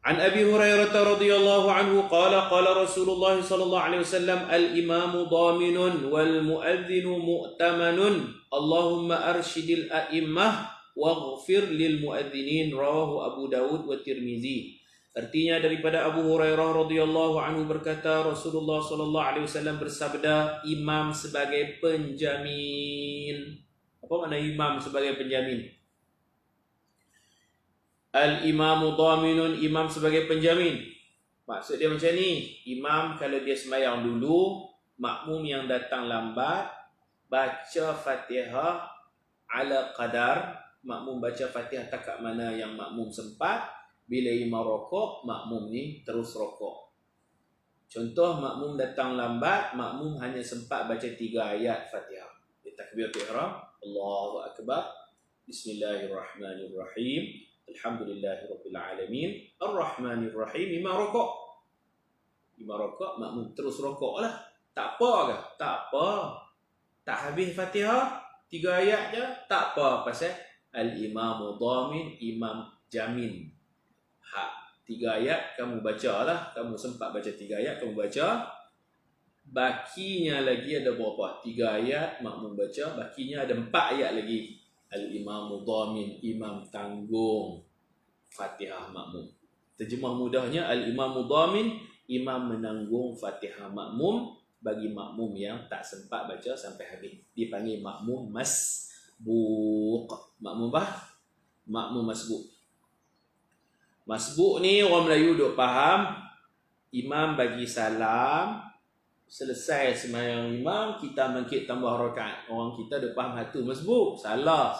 An Abi Hurairah radhiyallahu anhu qala Rasulullah sallallahu alaihi wasallam al-imamu dhaminun wal muadzinu mu'tamanun Allahumma arshidil a'immah waghfir lil muadzinin, rawahu Abu Dawud wa Tirmizi. Artinya daripada Abu Hurairah radhiyallahu anhu berkata, Rasulullah sallallahu alaihi wasallam bersabda, imam sebagai penjamin. Apa makna imam sebagai penjamin? Al-imamu dhaminun, imam sebagai penjamin. Maksud dia macam ni, imam kalau dia sembahyang dulu, makmum yang datang lambat baca Fatihah ala qadar, makmum baca Fatihah takat mana yang makmum sempat. Bila imam rokok, makmum ni terus rokok. Contoh, makmum datang lambat, makmum hanya sempat baca 3 ayat Fatihah. Takbiratul ihram, Allahu akbar, Bismillahirrahmanirrahim, Alhamdulillahirabbil alamin, Arrahmanirrahim. Imam rokok. Imam rokok, makmum terus rokok lah. Tak apa ke? Tak apa. Tak habis Fatihah 3 ayat je, tak apa, pasal al-imamu dhamin, imam jamin. 3 ayat kamu baca lah, kamu sempat baca 3 ayat kamu baca, bakinya lagi ada berapa? 3 ayat makmum baca, bakinya ada 4 ayat lagi. Al-imamu dhamin, imam tanggung Fatihah makmum. Terjemah mudahnya, al-imamu dhamin, imam menanggung Fatihah makmum bagi makmum yang tak sempat baca sampai habis. Dipanggil makmum masbuq. Makmum apa? Makmum masbuq. Masbuk ni orang Melayu duk faham, imam bagi salam, selesai sembahyang imam, kita bangkit tambah rakaat. Orang kita duk faham hatu masbuk. Salah.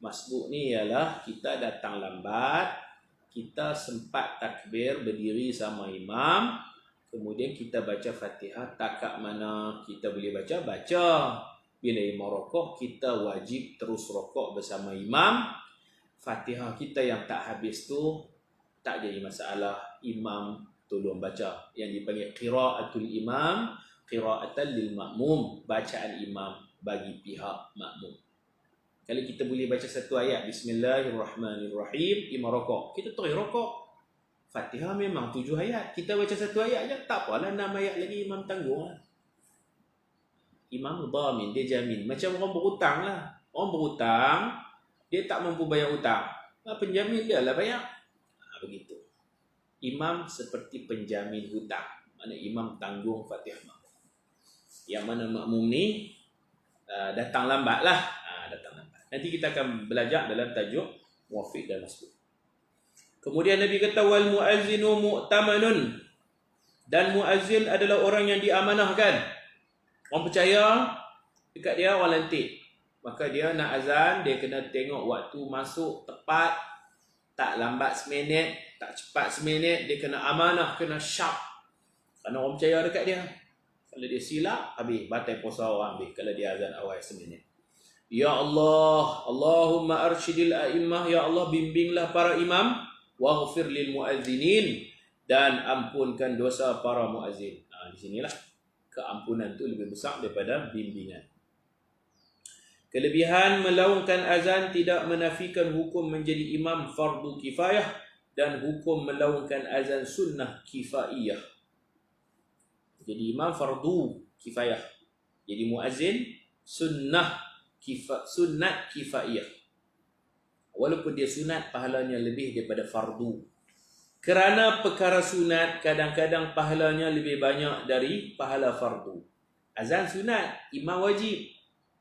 Masbuk ni ialah kita datang lambat, kita sempat takbir berdiri sama imam, kemudian kita baca Fatihah takat mana kita boleh baca. Bila imam rokok, kita wajib terus rokok bersama imam. Fatihah kita yang tak habis tu tak jadi masalah, imam tolong baca. Yang dipanggil qiraatul imam, qiraatan lil makmum, bacaan imam bagi pihak makmum. Kalau kita boleh baca 1 ayat, Bismillahirrahmanirrahim, imam rokok, kita terus rokok. Fatihah memang 7 ayat, kita baca 1 ayat je, tak apalah 6 ayat lagi imam tanggung lah. Imam dhamin, dia jamin. Macam orang berhutang lah. Orang berhutang, dia tak mampu bayar hutang, penjamin dia lah bayar. Begitu. Imam seperti penjamin hutang. Mana imam tanggung Fatihah makmum. Yang mana makmum ni datang lambat lah. Datang lambat. Nanti kita akan belajar dalam tajuk muwafiq dan masbuk. Kemudian Nabi kata, wal muazzinu mu'tamanun. Dan muazzin adalah orang yang diamanahkan. Orang percaya dekat dia, orang lantik. Maka dia nak azan, dia kena tengok waktu masuk tepat, tak lambat seminit, tak cepat seminit, dia kena amanah, kena sharp. Kerana orang percaya dekat dia. Kalau dia silap, habis, batal puasa orang habis kalau dia azan awal seminit. Ya Allah, Allahumma arsyidil a'immah, ya Allah bimbinglah para imam, waghfir lil muazzinin, dan ampunkan dosa para muazzin. Di sinilah keampunan tu lebih besar daripada bimbingan. Kelebihan melaungkan azan tidak menafikan hukum menjadi imam fardu kifayah dan hukum melaungkan azan sunnah kifaiyah. Jadi imam fardu kifayah, jadi muazzin sunat kifaiyah. Walaupun dia sunat, pahalanya lebih daripada fardu. Kerana perkara sunat kadang-kadang pahalanya lebih banyak dari pahala fardu. Azan sunat, imam wajib,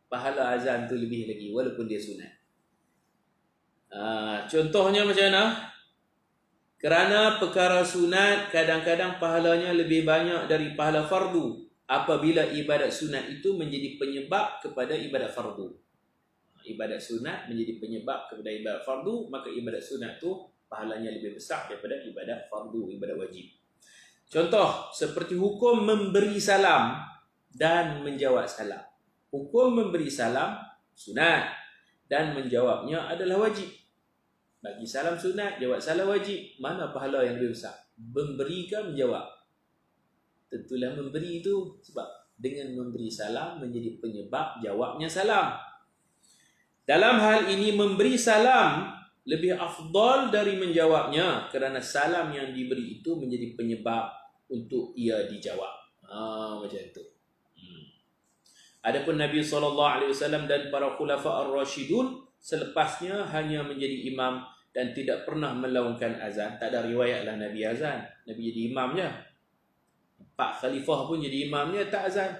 pahala azan tu lebih lagi walaupun dia sunat. Contohnya macam mana? Kerana perkara sunat kadang-kadang pahalanya lebih banyak dari pahala fardu apabila ibadat sunat itu menjadi penyebab kepada ibadat fardu. Ibadat sunat menjadi penyebab kepada ibadat fardu, maka ibadat sunat tu pahalanya lebih besar daripada ibadat fardu, ibadat wajib. Contoh seperti hukum memberi salam dan menjawab salam. Hukum memberi salam sunat dan menjawabnya adalah wajib. Bagi salam sunat, jawab salam wajib. Mana pahala yang lebih besar? Memberi ke menjawab? Tentulah memberi itu, sebab dengan memberi salam menjadi penyebab jawabnya salam. Dalam hal ini memberi salam lebih afdal dari menjawabnya kerana salam yang diberi itu menjadi penyebab untuk ia dijawab. Macam itu. Adapun Nabi SAW dan para khulafa ar-rasyidun selepasnya hanya menjadi imam dan tidak pernah melaungkan azan. Tak ada riwayat lah Nabi azan. Nabi jadi imam je. 4 khalifah pun jadi imamnya tak azan.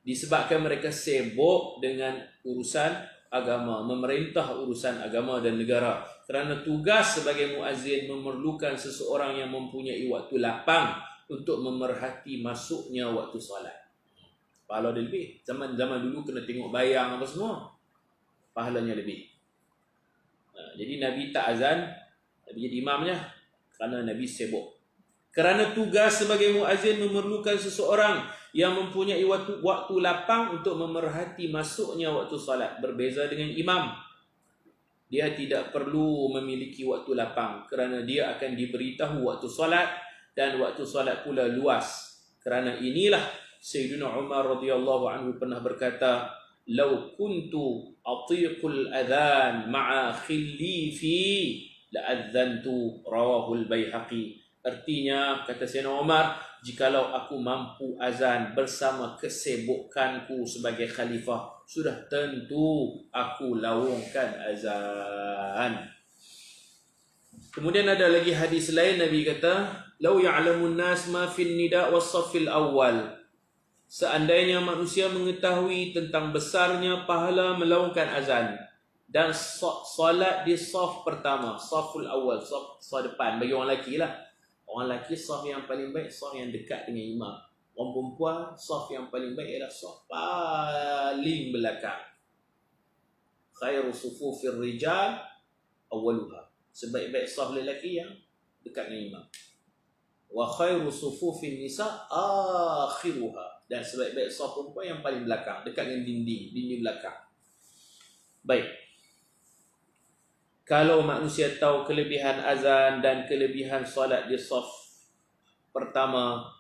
Disebabkan mereka sibuk dengan urusan agama, memerintah urusan agama dan negara. Kerana tugas sebagai muazzin memerlukan seseorang yang mempunyai waktu lapang untuk memerhati masuknya waktu solat. Pahala dia lebih. Zaman dulu kena tengok bayang apa semua, pahalanya lebih. Jadi Nabi tak azan, Nabi jadi imamnya kerana Nabi sibuk. Kerana tugas sebagai muazzin memerlukan seseorang yang mempunyai waktu lapang untuk memerhati masuknya waktu salat. Berbeza dengan imam, dia tidak perlu memiliki waktu lapang kerana dia akan diberitahu waktu salat, dan waktu salat pula luas. Kerana inilah Sayyidina Umar radhiyallahu anhu pernah berkata, "Lau kuntu atiqul adhan ma'a khillifi la'adzantu," rawahul Baihaqi. Artinya, kata Sayyidina Umar, jikalau aku mampu azan bersama kesibukanku sebagai khalifah, sudah tentu aku laungkan azan. Kemudian ada lagi hadis lain, Nabi kata, "Lau ya'lamun nas ma fil nida' was saffil awal." Seandainya manusia mengetahui tentang besarnya pahala melaungkan azan dan solat di saf pertama, saful awal, saf depan bagi orang lelaki lah. Orang lelaki saf yang paling baik saf yang dekat dengan imam. Orang perempuan saf yang paling baik ialah saf paling belakang. Khairu sufufir rijal awwaluha. Sebaik-baik saf lelaki yang dekat dengan imam. Wa khairu sufufin nisa akhiruha. Dan sebaik-baik saf perempuan yang paling belakang, dekat dengan dinding belakang. Baik. Kalau manusia tahu kelebihan azan dan kelebihan solat di saf pertama,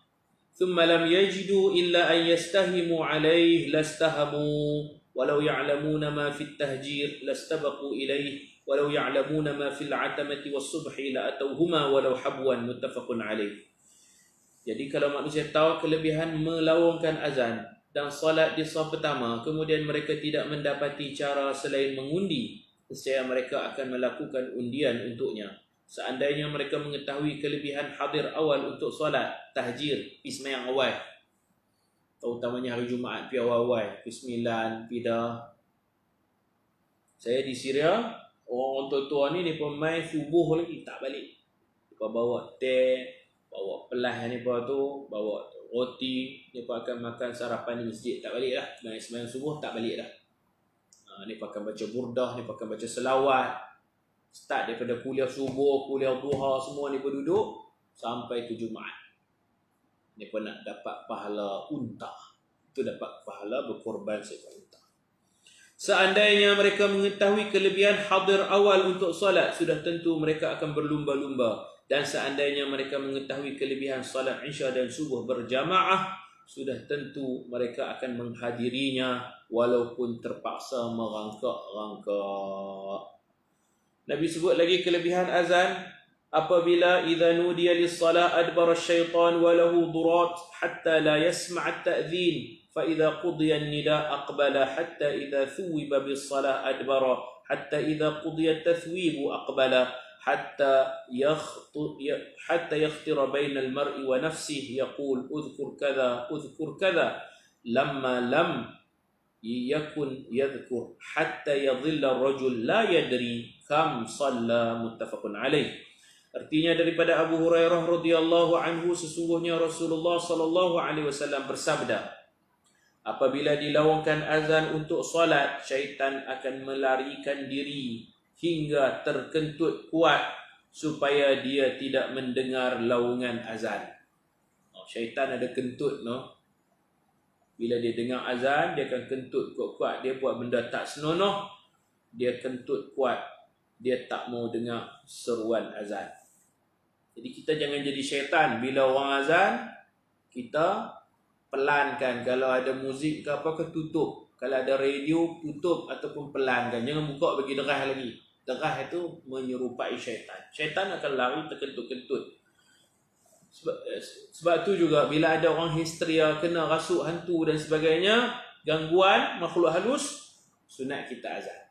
thumma lam yajidu illa an yastahimu alayhi lastahamu walau ya'lamuna ma fi at-tahjir lastabaqu ilayhi walau ya'lamuna ma fi al-'atamati was-subhi la atawhuma walau habwan, muttafaqun alayh. Jadi kalau manusia tahu kelebihan melaungkan azan dan solat di saf pertama, kemudian mereka tidak mendapati cara selain mengundi, nescaya mereka akan melakukan undian untuknya. Seandainya mereka mengetahui kelebihan hadir awal untuk solat tahjir, pergi sembahyang awal, terutamanya hari Jumaat, pergi awal-awal, pergi 9, pergi dah. Saya di Syria, orang tua-tua ni mereka main subuh lagi tak balik. Mereka bawa teh, bawa pelah ni tu, bawa roti, mereka akan makan sarapan di masjid, tak balik lah. Sembahyang subuh tak balik dah. Ni akan baca burdah, ni akan baca selawat. Start daripada kuliah subuh, kuliah duha, semua ni berduduk sampai ke Jumaat. Ni pun nak dapat pahala unta. Itu dapat pahala berkorban seekor unta. Seandainya mereka mengetahui kelebihan hadir awal untuk solat, sudah tentu mereka akan berlumba-lumba. Dan seandainya mereka mengetahui kelebihan solat Isya dan subuh berjamaah, sudah tentu mereka akan menghadirinya walaupun terpaksa merangkak-rangkak. Nabi sebut lagi kelebihan azan, apabila idza nudiya lis-salah adbara asy-syaitan wa lahu durat hatta la yasma' at-ta'dhin fa idza qudiya an-nida aqbala hatta idza thuwiba bis-salah adbara hatta idza qudiya at-tathwib aqbala حتى يختر بين المرء ونفسه يقول اذكر كذا لما لم يكن يذكر حتى يظل الرجل لا يدري كم صلى متفق عليه. Artinya daripada Abu Hurairah radhiyallahu anhu, sesungguhnya Rasulullah sallallahu alaihi wasallam bersabda, apabila dilaungkan azan untuk solat, syaitan akan melarikan diri hingga terkentut kuat supaya dia tidak mendengar laungan azan. Syaitan ada kentut, bila dia dengar azan, dia akan kentut kuat-kuat. Dia buat benda tak senonoh, dia kentut kuat. Dia tak mau dengar seruan azan. Jadi kita jangan jadi syaitan. Bila orang azan, kita pelankan. Kalau ada muzik ke apa ke, tutup. Kalau ada radio, tutup ataupun pelankan. Jangan buka bagi derah lagi. Derah itu menyerupai syaitan. Syaitan akan lari terkentut-kentut. Sebab tu juga bila ada orang histeria, kena rasuk hantu dan sebagainya, gangguan makhluk halus, sunat kita azan.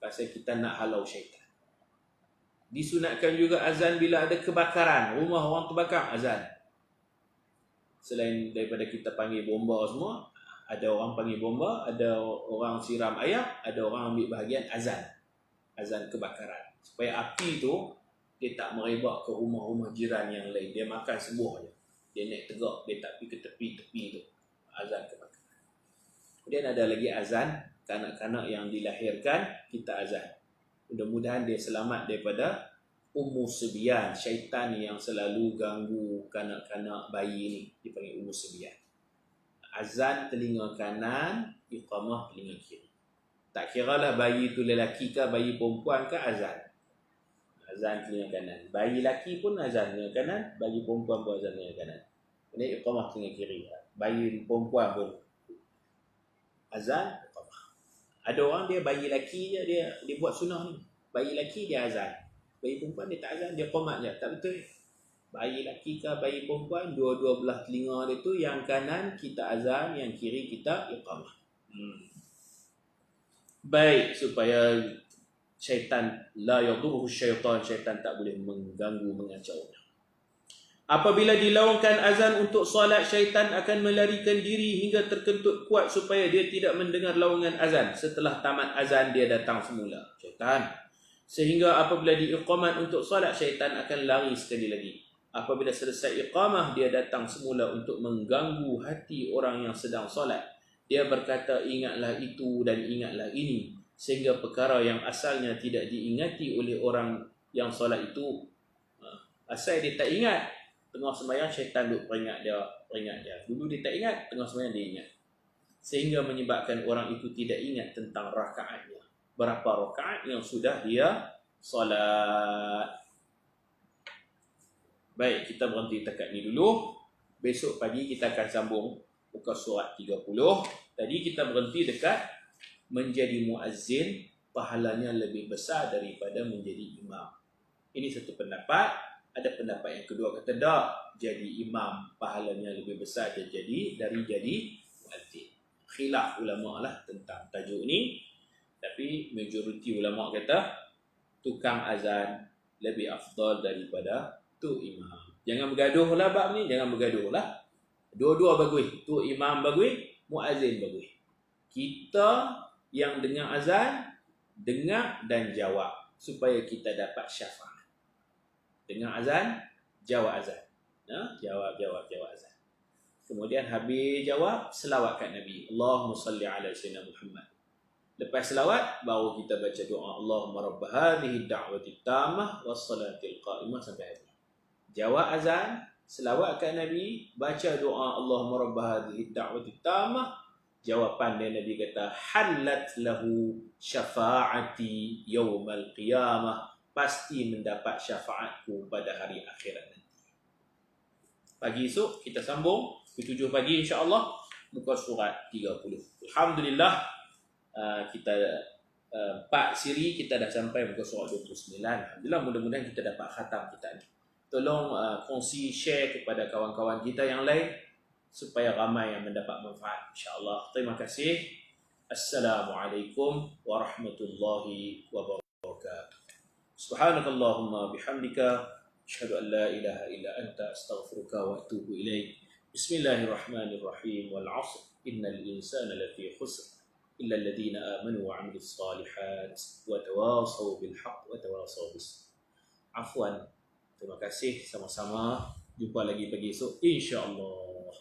pasal kita nak halau syaitan. Disunatkan juga azan bila ada kebakaran, rumah orang terbakar, azan. Selain daripada kita panggil bomba semua, ada orang panggil bomba, ada orang siram air, ada orang ambil bahagian azan. Azan kebakaran. Supaya api tu dia tak merebak ke rumah-rumah jiran yang lain. Dia makan sembuh je. Dia naik tegak, dia tak pergi ke tepi-tepi tu. Azan kebakaran. Kemudian ada lagi azan kanak-kanak yang dilahirkan, kita azan. Mudah-mudahan dia selamat daripada Ummu Sibyan, syaitan yang selalu ganggu kanak-kanak bayi ni, dipanggil Ummu Sibyan. Azan telinga kanan, iqamah telinga kiri. Tak kiralah bayi tu lelaki ke bayi perempuan ke, azan. Azan telinga kanan. Bayi lelaki pun azan telinga kanan, bayi perempuan pun azan telinga kanan. Ini iqamah telinga kiri. Bayi perempuan pun azan, iqamah. Ada orang dia bayi lelaki je, dia buat sunnah ni. Bayi lelaki dia azan. Bayi perempuan dia tak azan, dia qomat je. Tak betul. Bayi lelaki ke bayi perempuan, dua-dua belah telinga dia tu, yang kanan kita azan, yang kiri kita iqamah. Baik, supaya syaitan la yadurruhu syaitan, syaitan tak boleh mengganggu, mengacaunya. Apabila dilaungkan azan untuk solat, syaitan akan melarikan diri hingga terkentut kuat supaya dia tidak mendengar laungan azan. Setelah tamat azan, dia datang semula, syaitan. Sehingga apabila diiqamat untuk solat, syaitan akan lari sekali lagi. Apabila selesai iqamah, dia datang semula untuk mengganggu hati orang yang sedang solat. Dia berkata, ingatlah itu dan ingatlah ini. Sehingga perkara yang asalnya tidak diingati oleh orang yang solat itu, asal dia tak ingat. Tengah sembahyang, syaitan duk peringat dia. Dulu dia tak ingat, tengah sembahyang dia ingat. Sehingga menyebabkan orang itu tidak ingat tentang rakaatnya. Berapa rakaat yang sudah dia solat. Baik, kita berhenti dekat ni dulu. Besok pagi kita akan sambung muka surat 30. Tadi kita berhenti dekat menjadi muazzin pahalanya lebih besar daripada menjadi imam. Ini satu pendapat. Ada pendapat yang kedua kata tak, jadi imam pahalanya lebih besar dari jadi muazzin. Khilaf ulama lah tentang tajuk ni. Tapi majoriti ulama kata tukang azan lebih afdal daripada tu imam. Jangan bergaduh lah bab ni, jangan bergaduh lah. Dua-dua bagus. Tu imam bagus, muazzin bagus. Kita yang dengar azan, dengar dan jawab supaya kita dapat syafaat. Dengar azan, jawab azan. Jawab azan. Kemudian habis jawab, selawat kat Nabi. Allahumma salli ala sayyidina Muhammad. Lepas selawat, baru kita baca doa Allahumma rabb hadhihi ad-da'wati tammah was-salatil qa'imah sampai habis. Jawab azan, selawat kat Nabi, baca doa Allahumma rabb hadhihi ad-da'wati tammah. Jawapan dia Nabi kata, halat lahu syafa'ati yaumal qiyamah. Pasti mendapat syafaatku pada hari akhirat nanti. Pagi esok kita sambung pukul 7 pagi insya-Allah muka surat 30. Alhamdulillah kita 4 siri kita dah sampai muka surat 29. Alhamdulillah, mudah-mudahan kita dapat khatam kita ni. Tolong kongsi, share kepada kawan-kawan kita yang lain supaya ramai yang mendapat manfaat insya-Allah. Terima kasih. Assalamualaikum warahmatullahi wabarakatuh. Subhanakallahumma bihamdika asyhadu an la ilaha illa anta astaghfiruka wa atubu ilaik. Bismillahirrahmanirrahim. Wal 'ashr innal insana lafi khusr illa alladhina amanu wa 'amilus shalihat wa tawasaw bil haqq wa tawasaw bis. Afwan. Terima kasih, sama-sama. Jumpa lagi pagi esok insya-Allah.